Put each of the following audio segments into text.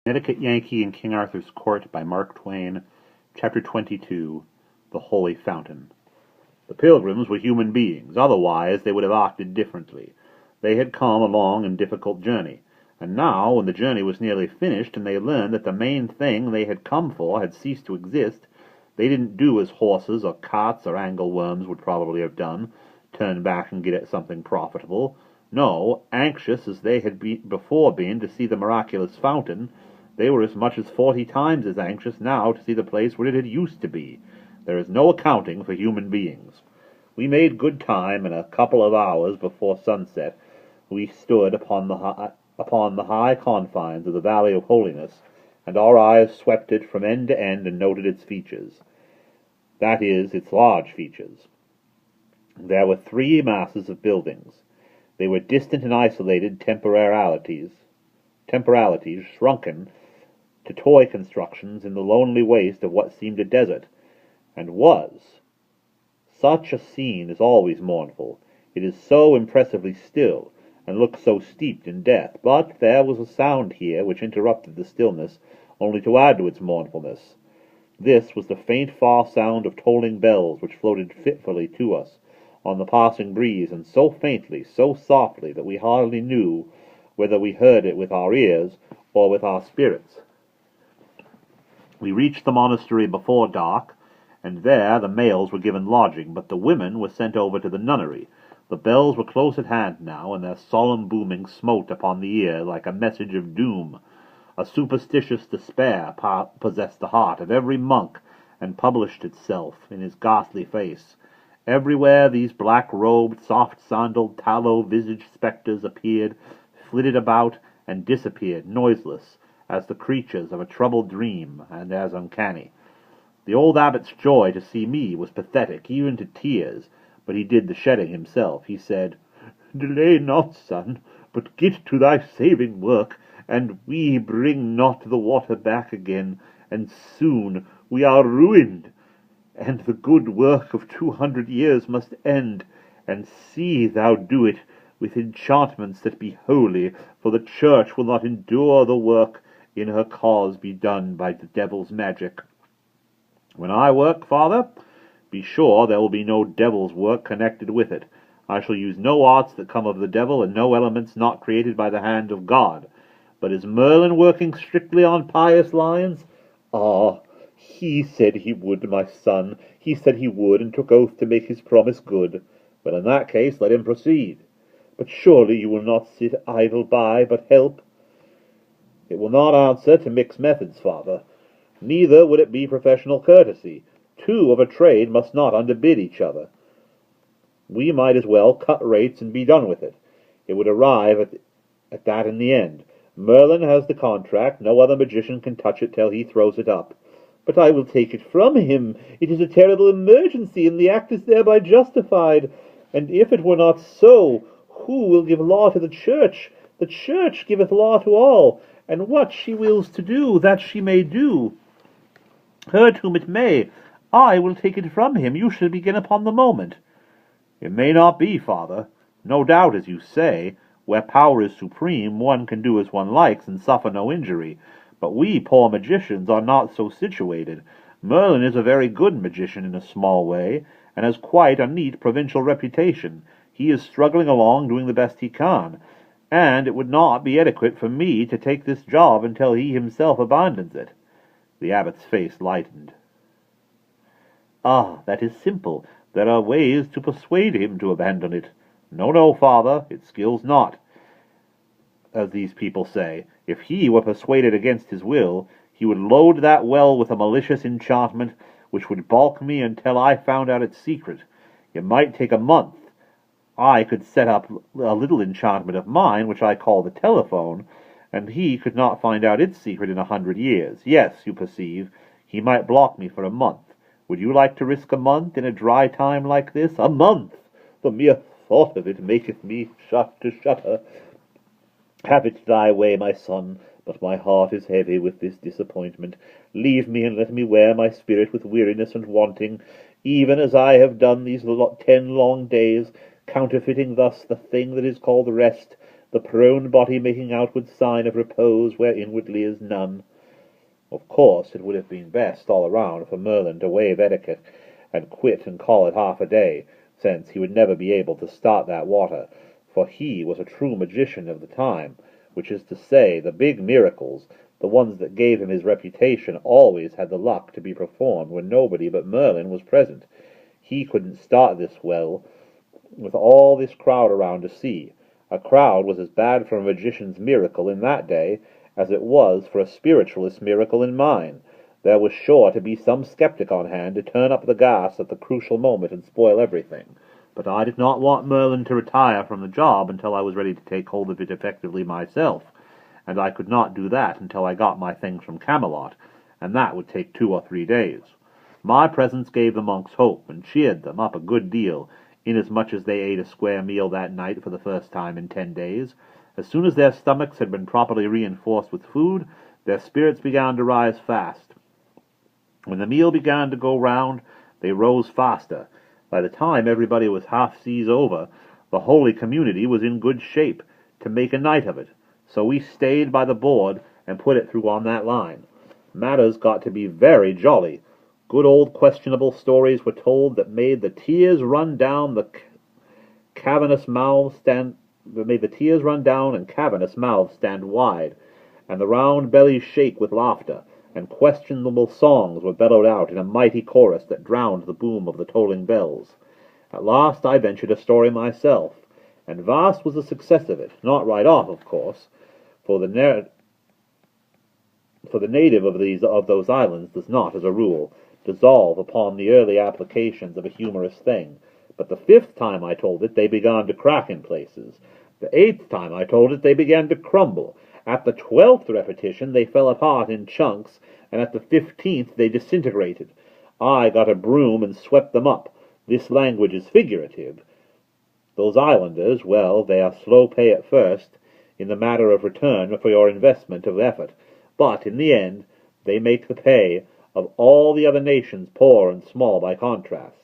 Connecticut Yankee in King Arthur's Court by Mark Twain, Chapter 22, The Holy Fountain. The pilgrims were human beings, otherwise they would have acted differently. They had come a long and difficult journey, and now, when the journey was nearly finished and they learned that the main thing they had come for had ceased to exist, they didn't do as horses or carts or angleworms would probably have done, turn back and get at something profitable. No, anxious as they had before been to see the miraculous fountain, they were as much as 40 times as anxious now to see the place where it had used to be. There is no accounting for human beings. We made good time, and a couple of hours before sunset we stood upon the high confines of the Valley of Holiness, and our eyes swept it from end to end and noted its features. That is, its large features. There were 3 masses of buildings. They were distant and isolated temporalities shrunken to toy constructions in the lonely waste of what seemed a desert, and was. Such a scene is always mournful. It is so impressively still, and looks so steeped in death. But there was a sound here which interrupted the stillness, only to add to its mournfulness. This was the faint far sound of tolling bells which floated fitfully to us on the passing breeze, and so faintly, so softly, that we hardly knew whether we heard it with our ears or with our spirits. We reached the monastery before dark, and there the males were given lodging, but the women were sent over to the nunnery. The bells were close at hand now, and their solemn booming smote upon the ear like a message of doom. A superstitious despair possessed the heart of every monk, and published itself in his ghastly face. Everywhere these black-robed, soft-sandaled, tallow-visaged spectres appeared, flitted about, and disappeared, noiseless, as the creatures of a troubled dream, and as uncanny. The old abbot's joy to see me was pathetic, even to tears, but he did the shedding himself. He said, "Delay not, son, but get to thy saving work, and we bring not the water back again, and soon we are ruined, and the good work of 200 years must end, and see thou do it with enchantments that be holy, for the church will not endure the work in her cause be done by the devil's magic. When I work, father, be sure there will be no devil's work connected with it. I shall use no arts that come of the devil, and no elements not created by the hand of God. But is Merlin working strictly on pious lines? Ah, he said he would, my son. He said he would, and took oath to make his promise good. Well, in that case, let him proceed. But surely you will not sit idle by, but help. It will not answer to mix methods, father. Neither would it be professional courtesy. 2 of a trade must not underbid each other. We might as well cut rates and be done with it. It would arrive at that in the end. Merlin has the contract. No other magician can touch it till he throws it up. But I will take it from him. It is a terrible emergency, and the act is thereby justified. And if it were not so, who will give law to the church? The church giveth law to all, and what she wills to do, that she may do. Hurt whom it may, I will take it from him. You shall begin upon the moment. It may not be, father. No doubt, as you say, where power is supreme, one can do as one likes and suffer no injury. But we poor magicians are not so situated. Merlin is a very good magician in a small way, and has quite a neat provincial reputation. He is struggling along, doing the best he can, and it would not be adequate for me to take this job until he himself abandons it." The abbot's face lightened. "Ah, that is simple. There are ways to persuade him to abandon it." No, father, it skills not, as these people say. If he were persuaded against his will, he would load that well with a malicious enchantment which would balk me until I found out its secret. It might take a month. I could set up a little enchantment of mine, which I call the telephone, and he could not find out its secret in 100 years. Yes, you perceive, he might block me for a month. Would you like to risk a month in a dry time like this? A month! The mere thought of it maketh me shut to shudder. Have it thy way, my son, but my heart is heavy with this disappointment. Leave me, and let me wear my spirit with weariness and wanting, even as I have done these 10 long days, counterfeiting thus the thing that is called rest, the prone body making outward sign of repose where inwardly is none. Of course, it would have been best all around for Merlin to waive etiquette and quit and call it half a day, since he would never be able to start that water, for he was a true magician of the time, which is to say, the big miracles, the ones that gave him his reputation, always had the luck to be performed when nobody but Merlin was present. He couldn't start this well with all this crowd around to see. A crowd was as bad for a magician's miracle in that day as it was for a spiritualist's miracle in mine. There was sure to be some skeptic on hand to turn up the gas at the crucial moment and spoil everything. But I did not want Merlin to retire from the job until I was ready to take hold of it effectively myself, and I could not do that until I got my things from Camelot, and that would take 2 or 3 days. My presence gave the monks hope, and cheered them up a good deal, inasmuch as they ate a square meal that night for the first time in 10 days. As soon as their stomachs had been properly reinforced with food, their spirits began to rise fast. When the meal began to go round, they rose faster. By the time everybody was half seas over, the holy community was in good shape to make a night of it, so we stayed by the board and put it through on that line. Matters got to be very jolly. Good old questionable stories were told that made the tears run down and cavernous mouths stand wide, and the round bellies shake with laughter, and questionable songs were bellowed out in a mighty chorus that drowned the boom of the tolling bells. At last I ventured a story myself, and vast was the success of it, not right off, of course, for the native of those islands does not, as a rule, dissolve upon the early applications of a humorous thing. But the 5th time I told it, they began to crack in places. The 8th time I told it, they began to crumble. At the 12th repetition, they fell apart in chunks, and at the 15th they disintegrated. I got a broom and swept them up. This language is figurative. Those islanders, well, they are slow pay at first, in the matter of return for your investment of effort, but in the end they make the pay of all the other nations, poor and small by contrast.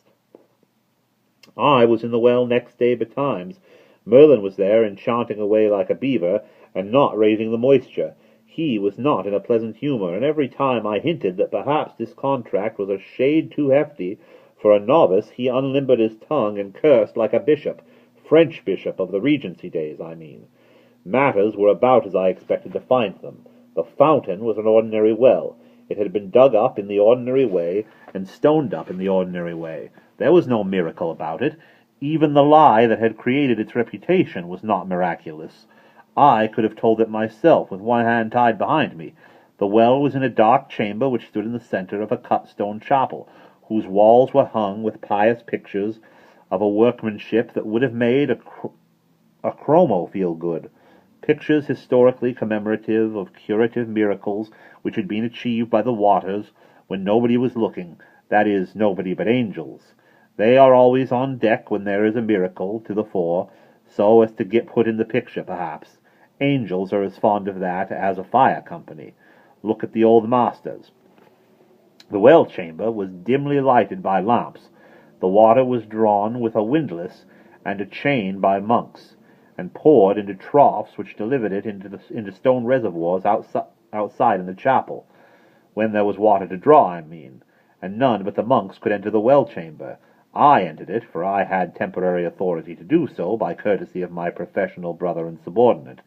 I was in the well next day betimes. Merlin was there, enchanting away like a beaver, and not raising the moisture. He was not in a pleasant humour, and every time I hinted that perhaps this contract was a shade too hefty for a novice, he unlimbered his tongue and cursed like a bishop, French bishop of the Regency days, I mean. Matters were about as I expected to find them. The fountain was an ordinary well. It had been dug up in the ordinary way and stoned up in the ordinary way. There was no miracle about it. Even the lie that had created its reputation was not miraculous. I could have told it myself with one hand tied behind me. The well was in a dark chamber which stood in the center of a cut-stone chapel, whose walls were hung with pious pictures of a workmanship that would have made a chromo feel good. Pictures historically commemorative of curative miracles which had been achieved by the waters when nobody was looking, that is, nobody but angels. They are always on deck when there is a miracle to the fore, so as to get put in the picture, perhaps. Angels are as fond of that as a fire company. Look at the old masters. The well chamber was dimly lighted by lamps. The water was drawn with a windlass and a chain by monks, and poured into troughs which delivered it into stone reservoirs outside in the chapel, when there was water to draw, I mean, and none but the monks could enter the well chamber. I entered it, for I had temporary authority to do so by courtesy of my professional brother and subordinate.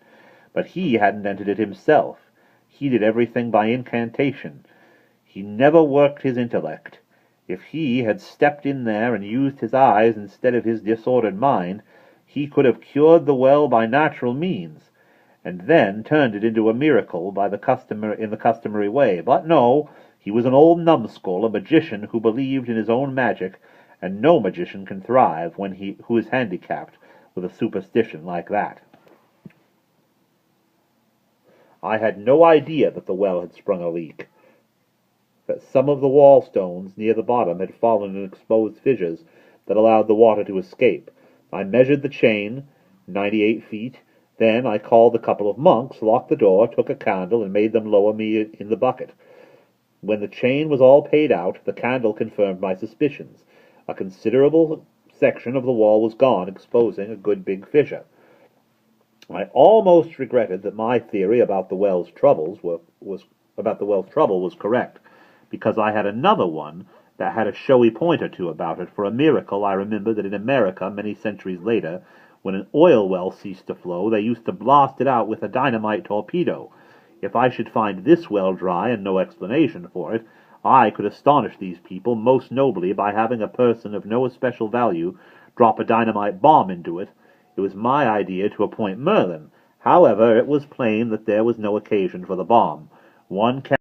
But he hadn't entered it himself. He did everything by incantation. He never worked his intellect. If he had stepped in there and used his eyes instead of his disordered mind, he could have cured the well by natural means, and then turned it into a miracle in the customary way. But no, he was an old numbskull, a magician who believed in his own magic, and no magician can thrive who is handicapped with a superstition like that. I had no idea that the well had sprung a leak, that some of the wall stones near the bottom had fallen in exposed fissures that allowed the water to escape. I measured the chain, 98 feet. Then I called a couple of monks, locked the door, took a candle, and made them lower me in the bucket. When the chain was all paid out, the candle confirmed my suspicions. A considerable section of the wall was gone, exposing a good big fissure. I almost regretted that my theory about the well's trouble was correct, because I had another one that had a showy point or two about it. For a miracle, I remember that in America, many centuries later, when an oil well ceased to flow, they used to blast it out with a dynamite torpedo. If I should find this well dry and no explanation for it, I could astonish these people most nobly by having a person of no especial value drop a dynamite bomb into it. It was my idea to appoint Merlin. However, it was plain that there was no occasion for the bomb. One